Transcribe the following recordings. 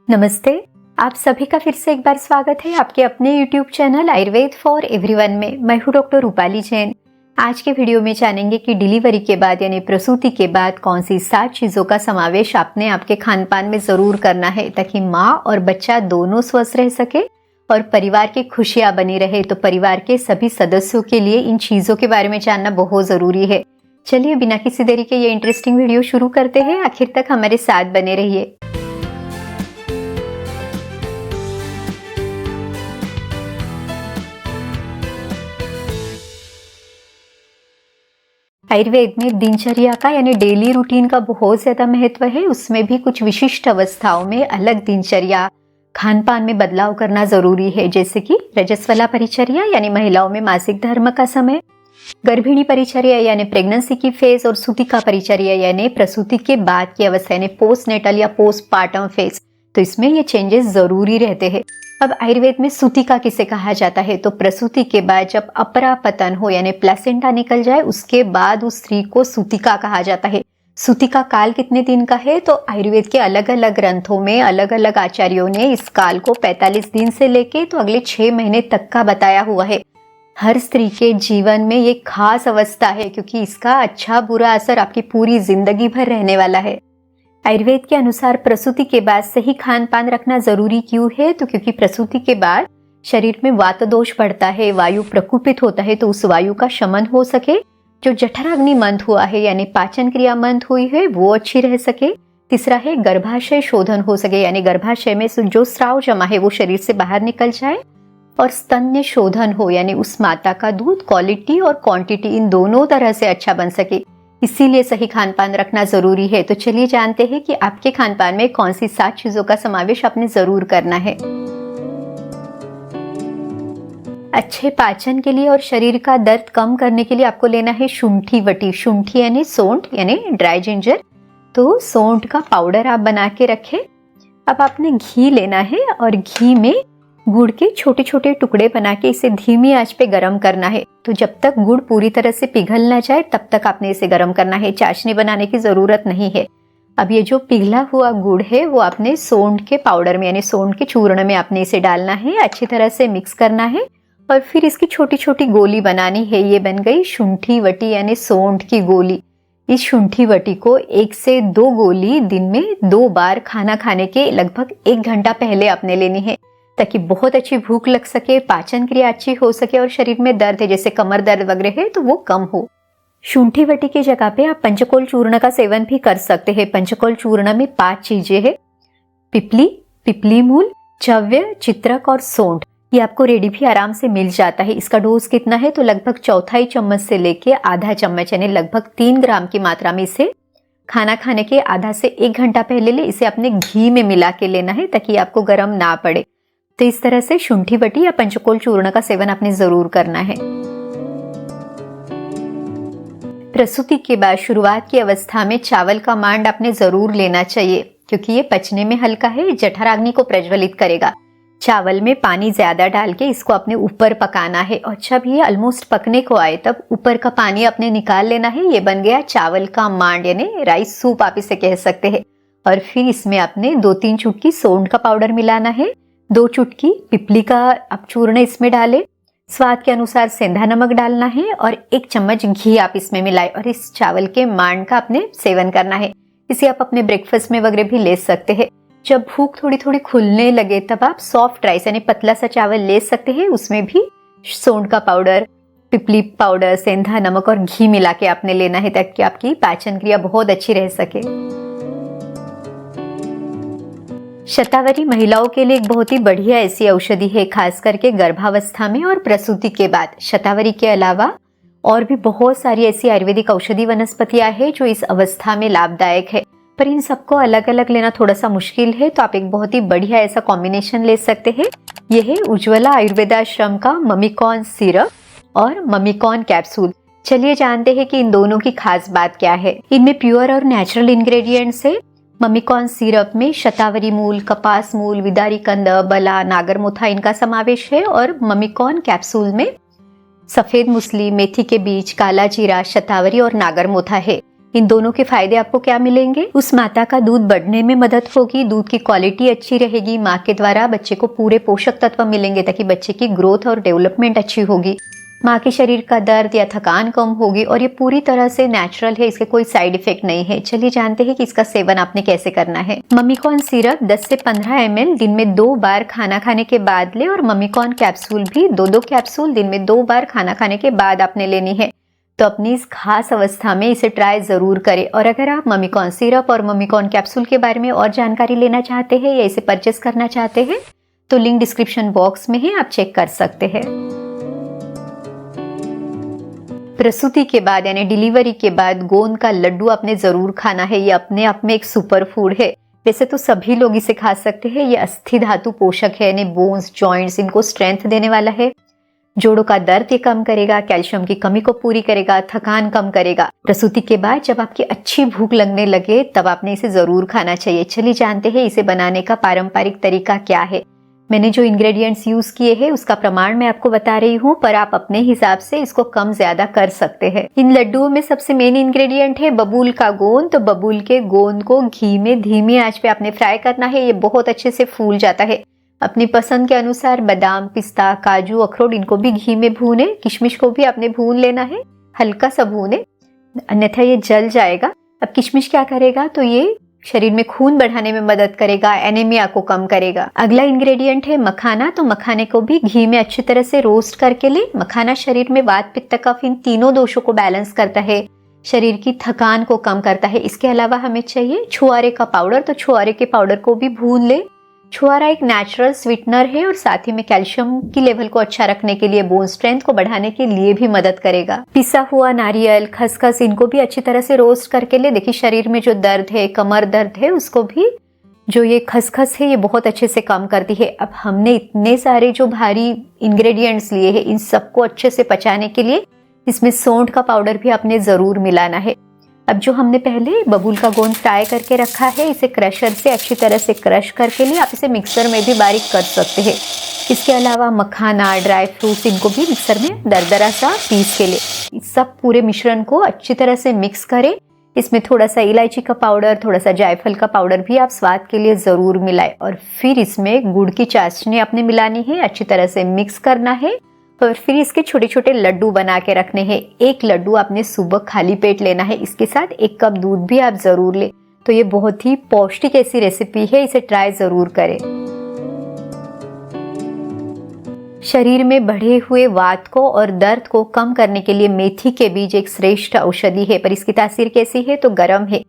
नमस्ते। आप सभी का फिर से एक बार स्वागत है आपके अपने YouTube channel Ayurveda for everyone में। मैं हूँ डॉक्टर रूपाली जैन। आज के वीडियो में जानेंगे कि डिलीवरी के बाद यानी प्रसूति के बाद कौन सी 7 चीज़ों का समावेश आपने आपके खान पान में ज़रूर करना है ताकि माँ और बच्चा दोनों स्वस्थ रह सके और परिवार की खुशियाँ बनी रहे। तो परिवार के सभी सदस्यों के लिए इन चीज़ों के बारे में जानना बहुत ज़रूरी है। चलिए बिना किसी देरी के ये इंटरेस्टिंग वीडियो शुरू करते हैं। आखिर तक हमारे साथ बने रहिए। आयुर्वेद में दिनचर्या का यानी डेली रूटीन का बहुत ज्यादा महत्व है। उसमें भी कुछ विशिष्ट अवस्थाओं में अलग दिनचर्या खान पान में बदलाव करना जरूरी है, जैसे कि रजस्वला परिचर्या यानी महिलाओं में मासिक धर्म का समय, गर्भिणी परिचर्या यानी प्रेगनेंसी की फेज और सूतिका परिचर्या यानी प्रसूति के बाद की अवस्था यानी पोस्ट नेटल या पोस्ट पार्टम फेज। तो इसमें ये चेंजेस जरूरी रहते हैं। अब आयुर्वेद में सूतिका किसे कहा जाता है, तो प्रसूति के बाद जब अपरापतन हो यानी प्लेसेंटा निकल जाए उसके बाद उस स्त्री को सूतिका कहा जाता है। सूतिका काल कितने दिन का है, तो आयुर्वेद के अलग अलग ग्रंथों में अलग अलग आचार्यों ने इस काल को 45 दिन से लेके तो अगले 6 महीने तक का बताया हुआ है। हर स्त्री के जीवन में ये खास अवस्था है क्योंकि इसका अच्छा बुरा असर आपकी पूरी जिंदगी भर रहने वाला है। आयुर्वेद के अनुसार प्रसूति के बाद सही खान पान रखना जरूरी क्यों है, तो क्योंकि प्रसूति के बाद शरीर में वात दोष बढ़ता है, वायु प्रकुपित होता है, तो उस वायु का शमन हो सके, जो जठराग्नि मंद हुआ है यानी पाचन क्रिया मंद हुई है वो अच्छी रह सके। तीसरा है गर्भाशय शोधन हो सके यानी गर्भाशय में जो स्राव जमा है वो शरीर से बाहर निकल जाए, और स्तन्य शोधन हो यानी उस माता का दूध क्वालिटी और क्वांटिटी इन दोनों तरह से अच्छा बन सके। इसीलिए सही खान पान रखना जरूरी है। तो चलिए जानते हैं कि आपके खान पान में कौन सी 7 चीजों का समावेश आपने जरूर करना है। अच्छे पाचन के लिए और शरीर का दर्द कम करने के लिए आपको लेना है शुंठी वटी। शुंठी यानी सोंठ यानी ड्राई जिंजर। तो सोंठ का पाउडर आप बना के रखें। अब आपने घी लेना है और घी में गुड़ के छोटे छोटे टुकड़े बना के इसे धीमी आंच पे गरम करना है। तो जब तक गुड़ पूरी तरह से पिघल ना जाए तब तक आपने इसे गरम करना है। चाशनी बनाने की जरूरत नहीं है। अब ये जो पिघला हुआ गुड़ है वो आपने सोंठ के पाउडर में यानी सोंठ के चूर्ण में आपने इसे डालना है, अच्छी तरह से मिक्स करना है और फिर इसकी छोटी छोटी गोली बनानी है। ये बन गई शुंठी वटी यानी सोंठ की गोली। इस शुंठी वटी को 1 से 2 गोली दिन में 2 बार खाना खाने के लगभग 1 घंटा पहले आपने लेनी है ताकि बहुत अच्छी भूख लग सके, पाचन क्रिया अच्छी हो सके और शरीर में दर्द है जैसे कमर दर्द वगैरह है तो वो कम हो। शुंठी वटी की जगह पे आप पंचकोल चूर्ण का सेवन भी कर सकते हैं। पंचकोल चूर्ण में 5 चीजें हैं, पिपली, पिपली मूल, चव्य, चित्रक और सोंठ। ये आपको रेडी भी आराम से मिल जाता है। इसका डोज कितना है, तो लगभग 1/4 चम्मच से लेके आधा चम्मच यानी लगभग 3 ग्राम की मात्रा में इसे खाना खाने के आधा से 1 घंटा पहले ले इसे अपने घी में मिला के लेना है ताकि आपको गर्म ना पड़े। तो इस तरह से शुंठी वटी या पंचकोल चूर्ण का सेवन आपने जरूर करना है। प्रसूति के बाद शुरुआत की अवस्था में चावल का मांड आपने जरूर लेना चाहिए क्योंकि ये पचने में हल्का है, जठराग्नि को प्रज्वलित करेगा। चावल में पानी ज्यादा डाल के इसको अपने ऊपर पकाना है और जब ये ऑलमोस्ट पकने को आए तब ऊपर का पानी अपने निकाल लेना है। ये बन गया चावल का मांड यानी राइस सूप आप इसे कह सकते हैं। और फिर इसमें आपने 2-3 चुटकी सोंठ का पाउडर मिलाना है, 2 चुटकी पिपली का आप चूर्ण इसमें डालें, स्वाद के अनुसार सेंधा नमक डालना है और 1 चम्मच घी आप इसमें मिलाएं और इस चावल के मांड का आपने सेवन करना है। इसे आप अपने ब्रेकफास्ट में वगैरह भी ले सकते हैं। जब भूख थोड़ी थोड़ी खुलने लगे तब आप सॉफ्ट राइस यानी पतला सा चावल ले सकते हैं। उसमें भी सोंठ का पाउडर, पिपली पाउडर, सेंधा नमक और घी मिला के आपने लेना है ताकि आपकी पाचन क्रिया बहुत अच्छी रह सके। शतावरी महिलाओं के लिए एक बहुत ही बढ़िया ऐसी औषधि है, खास करके गर्भावस्था में और प्रसूति के बाद। शतावरी के अलावा और भी बहुत सारी ऐसी आयुर्वेदिक औषधि वनस्पतियां हैं जो इस अवस्था में लाभदायक है, पर इन सबको अलग अलग लेना थोड़ा सा मुश्किल है। तो आप एक बहुत ही बढ़िया ऐसा कॉम्बिनेशन ले सकते हैं। यह है उज्ज्वला आयुर्वेदाश्रम का ममिकॉन सिरप और ममिकॉन कैप्सूल। चलिए जानते हैं कि इन दोनों की खास बात क्या है। इनमें प्योर और नेचुरल इंग्रेडिएंट्स है। ममिकॉन सिरप में शतावरी मूल, कपास मूल, विदारी कंद, बला, नागरमोथा इनका समावेश है और ममिकॉन कैप्सूल में सफेद मुसली, मेथी के बीज, काला जीरा, शतावरी और नागरमोथा है। इन दोनों के फायदे आपको क्या मिलेंगे? उस माता का दूध बढ़ने में मदद होगी, दूध की क्वालिटी अच्छी रहेगी, माँ के द्वारा बच्चे को पूरे पोषक तत्व मिलेंगे ताकि बच्चे की ग्रोथ और डेवलपमेंट अच्छी होगी। माँ के शरीर का दर्द या थकान कम होगी और ये पूरी तरह से नेचुरल है, इसके कोई साइड इफेक्ट नहीं है। चलिए जानते हैं कि इसका सेवन आपने कैसे करना है। मम्मीकॉर्न सिरप 10 से 15 ml दिन में 2 बार खाना खाने के बाद ले और मम्मीकॉर्न कैप्सूल भी 2-2 कैप्सूल दिन में 2 बार खाना खाने के बाद आपने लेनी है। तो अपनी इस खास अवस्था में इसे ट्राई जरूर करें। और अगर आप मम्मीकॉर्न सिरप और मम्मीकॉर्न कैप्सूल के बारे में और जानकारी लेना चाहते हैं या इसे परचेस करना चाहते हैं तो लिंक डिस्क्रिप्शन बॉक्स में है, आप चेक कर सकते हैं। प्रसूति के बाद यानी डिलीवरी के बाद गोंद का लड्डू आपने जरूर खाना है। ये अपने आप में एक सुपर फूड है। वैसे तो सभी लोग इसे खा सकते हैं। ये अस्थि धातु पोषक है, यानी बोन्स, जॉइंट्स, इनको स्ट्रेंथ देने वाला है। जोड़ों का दर्द ये कम करेगा, कैल्शियम की कमी को पूरी करेगा, थकान कम करेगा। प्रसूति के बाद जब आपकी अच्छी भूख लगने लगे तब आपने इसे जरूर खाना चाहिए। चलिए जानते हैं इसे बनाने का पारंपरिक तरीका क्या है। मैंने जो इंग्रेडिएंट्स यूज किए हैं उसका प्रमाण मैं आपको बता रही हूँ, पर आप अपने हिसाब से इसको कम ज्यादा कर सकते हैं। इन लड्डुओं में सबसे मेन इंग्रेडिएंट है बबूल का गोंद। तो बबूल के गोंद को घी में धीमी आंच पे आपने फ्राई करना है। ये बहुत अच्छे से फूल जाता है। अपनी पसंद के अनुसार बादाम, पिस्ता, काजू, अखरोट, इनको भी घी में भूने। किशमिश को भी आपने भून लेना है, हल्का सा भूने, अन्यथा ये जल जाएगा। अब किशमिश क्या करेगा, तो ये शरीर में खून बढ़ाने में मदद करेगा, एनीमिया को कम करेगा। अगला इंग्रेडिएंट है मखाना। तो मखाने को भी घी में अच्छी तरह से रोस्ट करके ले। मखाना शरीर में वात, पित्त, कफ, इन तीनों दोषों को बैलेंस करता है, शरीर की थकान को कम करता है। इसके अलावा हमें चाहिए छुआरे का पाउडर। तो छुआरे के पाउडर को भी भून ले। छुआरा एक नेचुरल स्वीटनर है और साथ ही में कैल्शियम की लेवल को अच्छा रखने के लिए, बोन स्ट्रेंथ को बढ़ाने के लिए भी मदद करेगा। पिसा हुआ नारियल, खसखस, इनको भी अच्छी तरह से रोस्ट करके ले। देखिए शरीर में जो दर्द है, कमर दर्द है, उसको भी जो ये खसखस है ये बहुत अच्छे से कम करती है। अब हमने इतने सारे जो भारी इंग्रेडिएंट्स लिए हैं, इन सबको अच्छे से पचाने के लिए इसमें सौंठ का पाउडर भी आपने जरूर मिलाना है। अब जो हमने पहले बबूल का गोंद फ्राई करके रखा है, इसे क्रशर से अच्छी तरह से क्रश करके लिए आप इसे मिक्सर में भी बारीक कर सकते हैं। इसके अलावा मखाना, ड्राई फ्रूट्स, इनको भी मिक्सर में दरदरा सा पीस के लिए इस सब पूरे मिश्रण को अच्छी तरह से मिक्स करें। इसमें थोड़ा सा इलायची का पाउडर, थोड़ा सा जायफल का पाउडर भी आप स्वाद के लिए जरूर मिलाएं। और फिर इसमें गुड़ की चाशनी आपने मिलानी है, अच्छी तरह से मिक्स करना है और फिर इसके छोटे छोटे लड्डू बना के रखने हैं। एक लड्डू आपने सुबह खाली पेट लेना है। इसके साथ 1 कप दूध भी आप जरूर लें। तो ये बहुत ही पौष्टिक ऐसी रेसिपी है, इसे ट्राई जरूर करें। शरीर में बढ़े हुए वात को और दर्द को कम करने के लिए मेथी के बीज एक श्रेष्ठ औषधि है, पर इसकी तासीर कैसी है, तो गर्म है।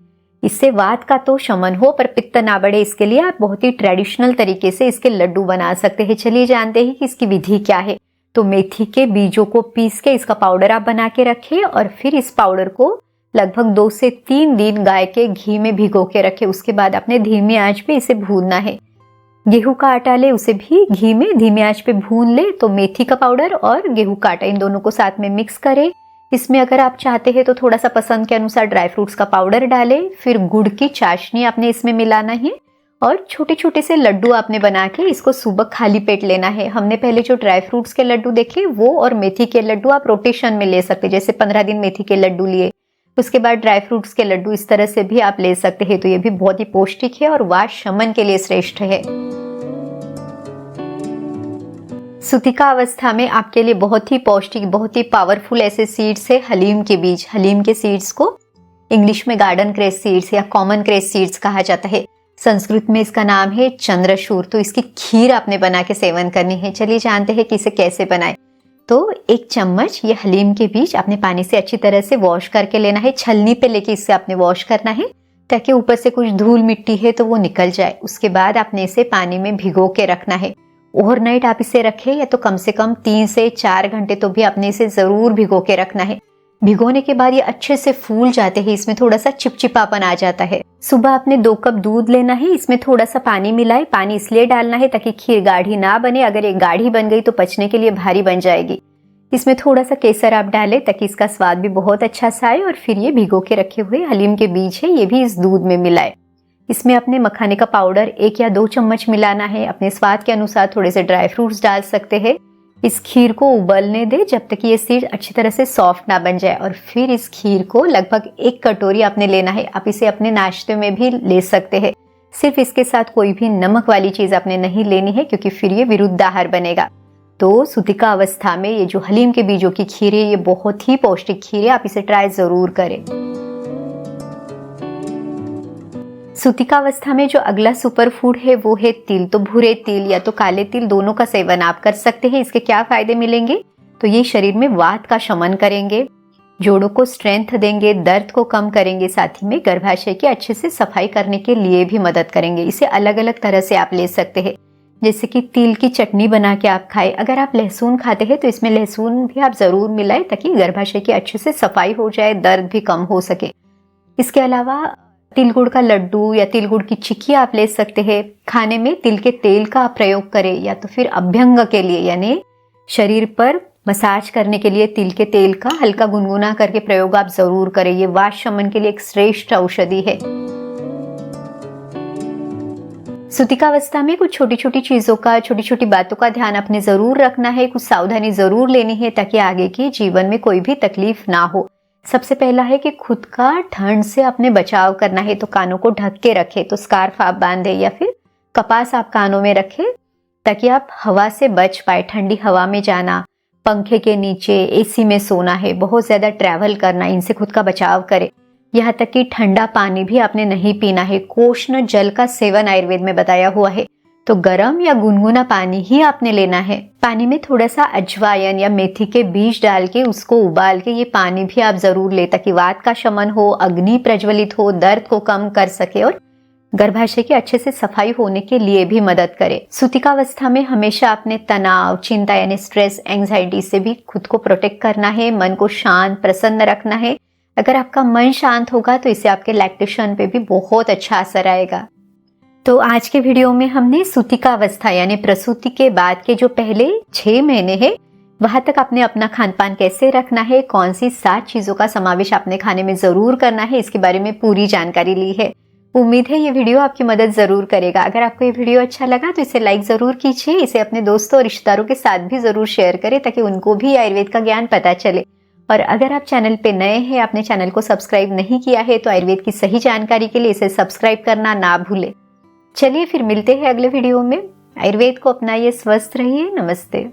इससे वात का तो शमन हो पर पित्त ना बढ़े, इसके लिए आप बहुत ही ट्रेडिशनल तरीके से इसके लड्डू बना सकते हैं। चलिए जानते हैं कि इसकी विधि क्या है। तो मेथी के बीजों को पीस के इसका पाउडर आप बना के रखें और फिर इस पाउडर को लगभग 2 से 3 दिन गाय के घी में भिगो के रखें। उसके बाद आपने धीमी आंच पे इसे भूनना है। गेहूं का आटा ले, उसे भी घी में धीमी आंच पे भून ले। तो मेथी का पाउडर और गेहूं का आटा, इन दोनों को साथ में मिक्स करें। इसमें अगर आप चाहते हैं तो थोड़ा सा पसंद के अनुसार ड्राई फ्रूट्स का पाउडर डालें। फिर गुड़ की चाशनी आपने इसमें मिलाना है और छोटे छोटे से लड्डू आपने बना के इसको सुबह खाली पेट लेना है। हमने पहले जो ड्राई फ्रूट्स के लड्डू देखे वो और मेथी के लड्डू आप रोटेशन में ले सकते हैं। जैसे 15 दिन मेथी के लड्डू लिए, उसके बाद ड्राई फ्रूट्स के लड्डू, इस तरह से भी आप ले सकते हैं। तो ये भी बहुत ही पौष्टिक है और वात शमन के लिए श्रेष्ठ है। सुतिका अवस्था में आपके लिए बहुत ही पौष्टिक, बहुत ही पावरफुल ऐसे सीड्स है हलीम के बीज। हलीम के सीड्स को इंग्लिश में गार्डन क्रेस सीड्स या कॉमन क्रेस सीड्स कहा जाता है। संस्कृत में इसका नाम है चंद्रशूर। तो इसकी खीर आपने बना के सेवन करनी है। चलिए जानते हैं कि इसे कैसे बनाएं। तो 1 चम्मच ये हलीम के बीज आपने पानी से अच्छी तरह से वॉश करके लेना है। छलनी पे लेके इससे आपने वॉश करना है ताकि ऊपर से कुछ धूल मिट्टी है तो वो निकल जाए। उसके बाद आपने इसे पानी में भिगो के रखना है। ओवरनाइट आप इसे रखें या तो कम से कम 3 से 4 घंटे तो भी आपने इसे जरूर भिगो के रखना है। भिगोने के बाद ये अच्छे से फूल जाते हैं, इसमें थोड़ा सा चिपचिपापन आ जाता है। सुबह आपने 2 कप दूध लेना है, इसमें थोड़ा सा पानी मिलाए। पानी इसलिए डालना है ताकि खीर गाढ़ी ना बने। अगर ये गाढ़ी बन गई तो पचने के लिए भारी बन जाएगी। इसमें थोड़ा सा केसर आप डालें ताकि इसका स्वाद भी बहुत अच्छा सा आए। और फिर ये भिगो के रखे हुए हलीम के बीज है, ये भी इस दूध में मिलाए। इसमें अपने मखाने का पाउडर 1 या 2 चम्मच मिलाना है। अपने स्वाद के अनुसार थोड़े से ड्राई फ्रूट्स डाल सकते हैं। इस खीर को उबलने दे जब तक ये खीर अच्छी तरह से सॉफ्ट ना बन जाए, और फिर इस खीर को लगभग 1 कटोरी आपने लेना है। आप इसे अपने नाश्ते में भी ले सकते हैं। सिर्फ इसके साथ कोई भी नमक वाली चीज आपने नहीं लेनी है, क्योंकि फिर ये विरुद्ध आहार बनेगा। तो सूतिका अवस्था में ये जो हलीम के बीजों की खीर है, ये बहुत ही पौष्टिक खीर है, आप इसे ट्राई जरूर करें। सूतिका अवस्था में जो अगला सुपर फूड है वो है तिल। तो भूरे तिल या तो काले तिल, दोनों का सेवन आप कर सकते हैं। इसके क्या फायदे मिलेंगे? तो ये शरीर में वात का शमन करेंगे, जोड़ों को स्ट्रेंथ देंगे, दर्द को कम करेंगे, साथ ही में गर्भाशय की अच्छे से सफाई करने के लिए भी मदद करेंगे। इसे अलग अलग तरह से आप ले सकते हैं, जैसे कि तिल की चटनी बना के आप खाएं। अगर आप लहसुन खाते हैं तो इसमें लहसुन भी आप जरूर मिलाएं, ताकि गर्भाशय की अच्छे से सफाई हो जाए, दर्द भी कम हो सके। इसके अलावा तिल गुड़ का लड्डू या तिल गुड़ की चिक्की आप ले सकते हैं। खाने में तिल के तेल का आप प्रयोग करें, या तो फिर अभ्यंग के लिए यानी शरीर पर मसाज करने के लिए तिल के तेल का हल्का गुनगुना करके प्रयोग आप जरूर करें। ये वात शमन के लिए एक श्रेष्ठ औषधि है। सूतिका अवस्था में कुछ छोटी छोटी चीजों का, छोटी छोटी बातों का ध्यान अपने जरूर रखना है, कुछ सावधानी जरूर लेनी है, ताकि आगे के जीवन में कोई भी तकलीफ ना हो। सबसे पहला है कि खुद का ठंड से अपने बचाव करना है, तो कानों को ढक के रखे, तो स्कार्फ आप बांधे या फिर कपास आप कानों में रखे, ताकि आप हवा से बच पाए। ठंडी हवा में जाना, पंखे के नीचे, एसी में सोना है, बहुत ज्यादा ट्रैवल करना, इनसे खुद का बचाव करें। यहाँ तक कि ठंडा पानी भी आपने नहीं पीना है। कोष्ण जल का सेवन आयुर्वेद में बताया हुआ है, तो गर्म या गुनगुना पानी ही आपने लेना है। पानी में थोड़ा सा अजवाइन या मेथी के बीज डाल के उसको उबाल के ये पानी भी आप जरूर ले, ताकि वात का शमन हो, अग्नि प्रज्वलित हो, दर्द को कम कर सके और गर्भाशय की अच्छे से सफाई होने के लिए भी मदद करे। सूतिका अवस्था में हमेशा अपने तनाव, चिंता यानी स्ट्रेस, एंजाइटी से भी खुद को प्रोटेक्ट करना है। मन को शांत, प्रसन्न रखना है। अगर आपका मन शांत होगा तो इससे आपके लैक्टेशन पे भी बहुत अच्छा असर आएगा। तो आज के वीडियो में हमने सूतिका अवस्था यानी प्रसूति के बाद के जो पहले 6 महीने हैं, वहां तक आपने अपना खान पान कैसे रखना है, कौन सी 7 चीजों का समावेश आपने खाने में जरूर करना है, इसके बारे में पूरी जानकारी ली है। उम्मीद है ये वीडियो आपकी मदद जरूर करेगा। अगर आपको ये वीडियो अच्छा लगा तो इसे लाइक जरूर कीजिए। इसे अपने दोस्तों और रिश्तेदारों के साथ भी जरूर शेयर करें, ताकि उनको भी आयुर्वेद का ज्ञान पता चले। और अगर आप चैनल पे नए हैं, आपने चैनल को सब्सक्राइब नहीं किया है, तो आयुर्वेद की सही जानकारी के लिए इसे सब्सक्राइब करना ना भूलें। चलिए फिर मिलते हैं अगले वीडियो में। आयुर्वेद को अपनाइए, स्वस्थ रहिए। नमस्ते।